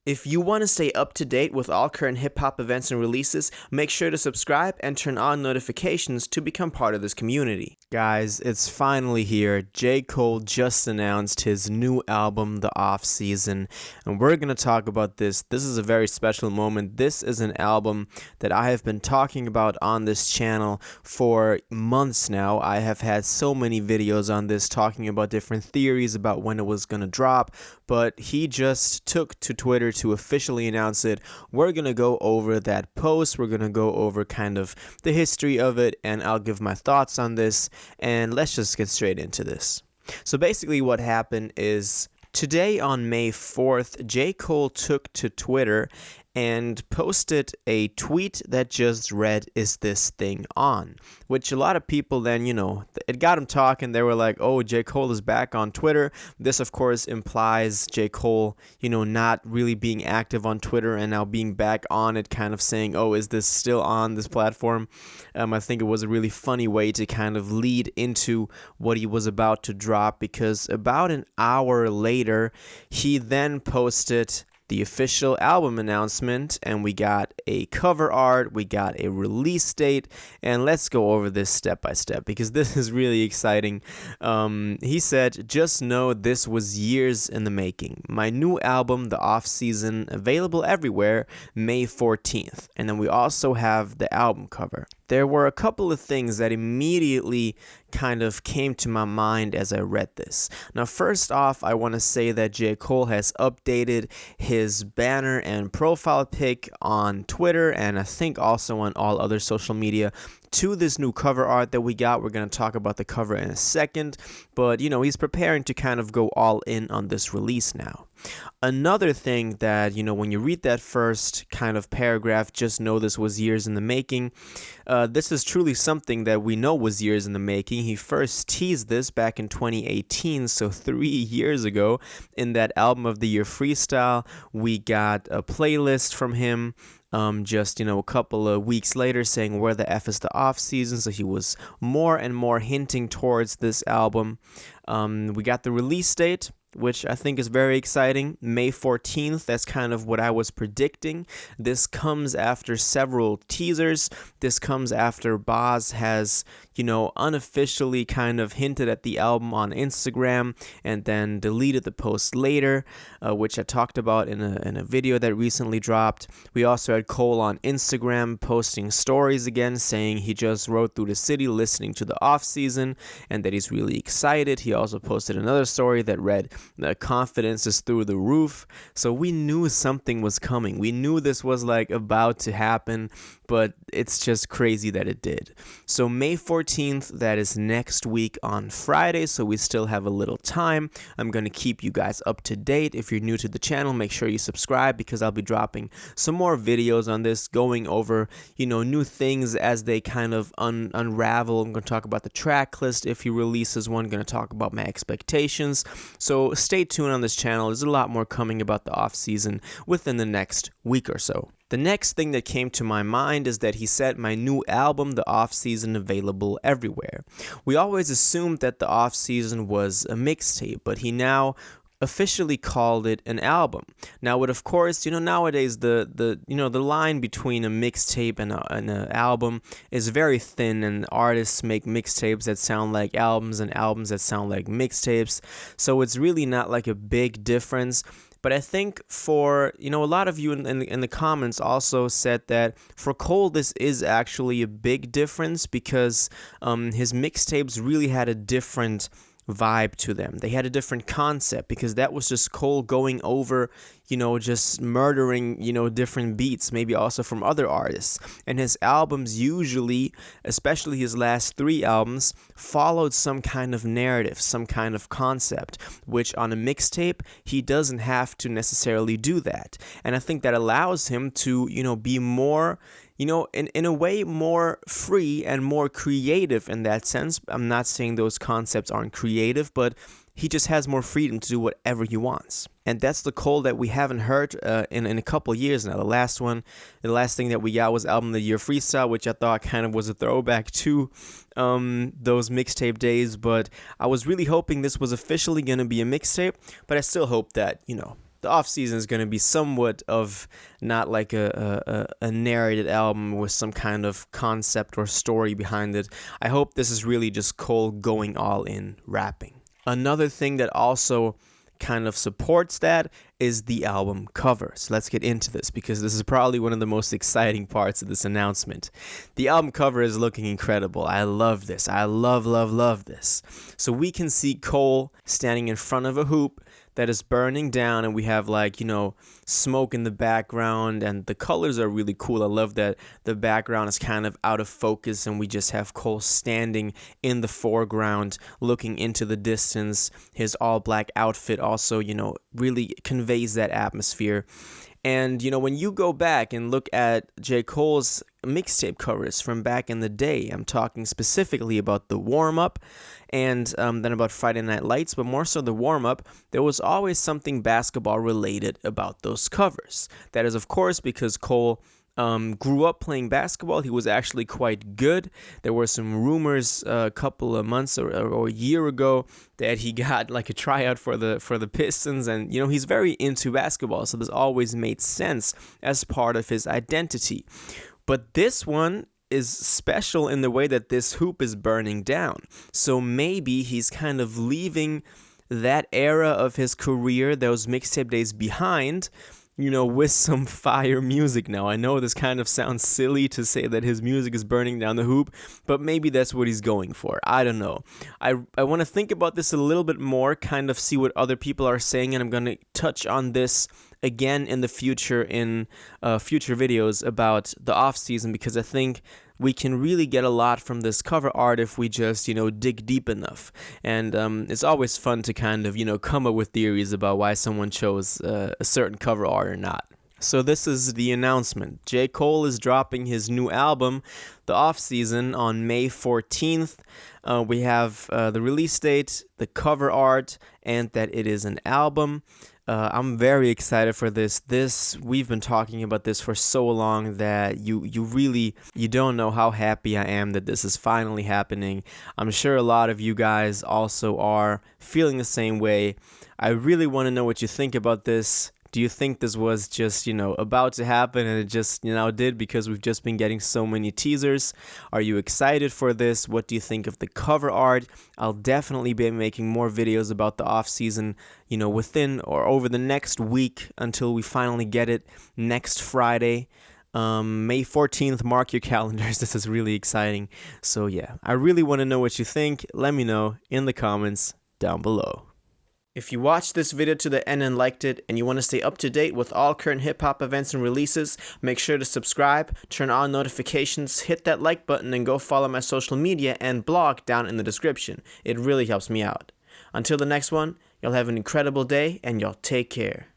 If you want to stay up to date with all current hip-hop events and releases, make sure to subscribe and turn on notifications to become part of this community. Guys, it's finally here. J. Cole just announced his new album, The Off Season, and we're going to talk about this. This is a very special moment. This is an album that I have been talking about on this channel for months now. I have had so many videos on this talking about different theories about when it was going to drop, but he just took to Twitter to officially announce it. We're going to go over that post. We're going to go over kind of the history of it, and I'll give my thoughts on this, and let's just get straight into this. So basically what happened is today on May 4th, J. Cole took to Twitter and posted a tweet that just read, "Is this thing on?" Which a lot of people then, it got them talking. They were like, oh, J. Cole is back on Twitter. This, of course, implies J. Cole, not really being active on Twitter and now being back on it, kind of saying, oh, is this still on this platform? I think it was a really funny way to kind of lead into what he was about to drop, because about an hour later, he then posted the official album announcement, and we got a cover art, we got a release date, and let's go over this step by step because this is really exciting. He said, "Just know this was years in the making. My new album, The Off Season, available everywhere, May 14th. And then we also have the album cover. There were a couple of things that immediately kind of came to my mind as I read this. Now, first off, I want to say that J. Cole has updated his banner and profile pic on Twitter, and I think also on all other social media, to this new cover art that we got. We're going to talk about the cover in a second, but he's preparing to kind of go all in on this release now. Another thing that, when you read that first kind of paragraph, just know this was years in the making. This is truly something that we know was years in the making. He first teased this back in 2018, so 3 years ago, in that Album of the Year Freestyle. We got a playlist from him just a couple of weeks later saying where the F is the off season, so he was more and more hinting towards this album. We got the release date, which I think is very exciting, May 14th. That's kind of what I was predicting. This comes after several teasers. This comes after Boz has, unofficially kind of hinted at the album on Instagram and then deleted the post later, which I talked about in a video that recently dropped. We also had Cole on Instagram posting stories again, saying he just rode through the city listening to the off season and that he's really excited. He also posted another story that read, "The confidence is through the roof." So we knew something was coming. We knew this was about to happen, but it's just crazy that it did. So May 14th, that is next week on Friday, so we still have a little time. I'm going to keep you guys up to date. If you're new to the channel, make sure you subscribe because I'll be dropping some more videos on this, going over, new things as they kind of unravel. I'm going to talk about the track list if he releases one. I'm going to talk about my expectations. So stay tuned on this channel. There's a lot more coming about the off season within the next week or so. The next thing that came to my mind is that he said my new album, The Off Season, available everywhere. We always assumed that The Off Season was a mixtape, but he now officially called it an album. Now, with of course, nowadays the line between a mixtape and an album is very thin, and artists make mixtapes that sound like albums and albums that sound like mixtapes. So it's really not like a big difference. But I think for, a lot of you in the comments also said that for Cole, this is actually a big difference because his mixtapes really had a different vibe to them. They had a different concept because that was just Cole going over, just murdering, different beats, maybe also from other artists. And his albums usually, especially his last 3 albums, followed some kind of narrative, some kind of concept, which on a mixtape, he doesn't have to necessarily do that. And I think that allows him to, be more, in a way more free and more creative in that sense. I'm not saying those concepts aren't creative, but he just has more freedom to do whatever he wants. And that's the Cole that we haven't heard in a couple years now. The last thing that we got was Album of the Year Freestyle, which I thought kind of was a throwback to those mixtape days. But I was really hoping this was officially going to be a mixtape, but I still hope that, the off season is going to be somewhat of not like a narrated album with some kind of concept or story behind it. I hope this is really just Cole going all in rapping. Another thing that also kind of supports that is the album cover. So let's get into this, because this is probably one of the most exciting parts of this announcement. The album cover is looking incredible. I love this. I love this. So we can see Cole standing in front of a hoop that is burning down, and we have, like, you know, smoke in the background, and the colors are really cool. I love that the background is kind of out of focus and we just have Cole standing in the foreground looking into the distance. His all black outfit also, you know, really conveys that atmosphere. And, you know, when you go back and look at J. Cole's mixtape covers from back in the day, I'm talking specifically about the warm-up and then about Friday Night Lights, but more so the warm-up, there was always something basketball related about those covers. That is, of course, because Cole grew up playing basketball. He was actually quite good. There were some rumors a couple of months or a year ago that he got like a tryout for the Pistons, and, you know, he's very into basketball, so this always made sense as part of his identity. But this one is special in the way that this hoop is burning down. So maybe he's kind of leaving that era of his career, those mixtape days behind, you know, with some fire music now. I know this kind of sounds silly to say that his music is burning down the hoop, but maybe that's what he's going for. I don't know. I want to think about this a little bit more, kind of see what other people are saying, and I'm going to touch on this again in the future in future videos about the off season, because I think we can really get a lot from this cover art if we just, you know, dig deep enough. And it's always fun to kind of, you know, come up with theories about why someone chose a certain cover art or not. So this is the announcement. J. Cole is dropping his new album, The Off Season, on May 14th. We have the release date, the cover art, and that it is an album. I'm very excited for this. We've been talking about this for so long that you don't know how happy I am that this is finally happening. I'm sure a lot of you guys also are feeling the same way. I really want to know what you think about this. Do you think this was just, you know, about to happen and it just, you know, did because we've just been getting so many teasers? Are you excited for this? What do you think of the cover art? I'll definitely be making more videos about the off season, you know, within or over the next week until we finally get it next Friday. May 14th, mark your calendars. This is really exciting. So yeah, I really want to know what you think. Let me know in the comments down below. If you watched this video to the end and liked it, and you want to stay up to date with all current hip-hop events and releases, make sure to subscribe, turn on notifications, hit that like button, and go follow my social media and blog down in the description. It really helps me out. Until the next one, y'all have an incredible day, and y'all take care.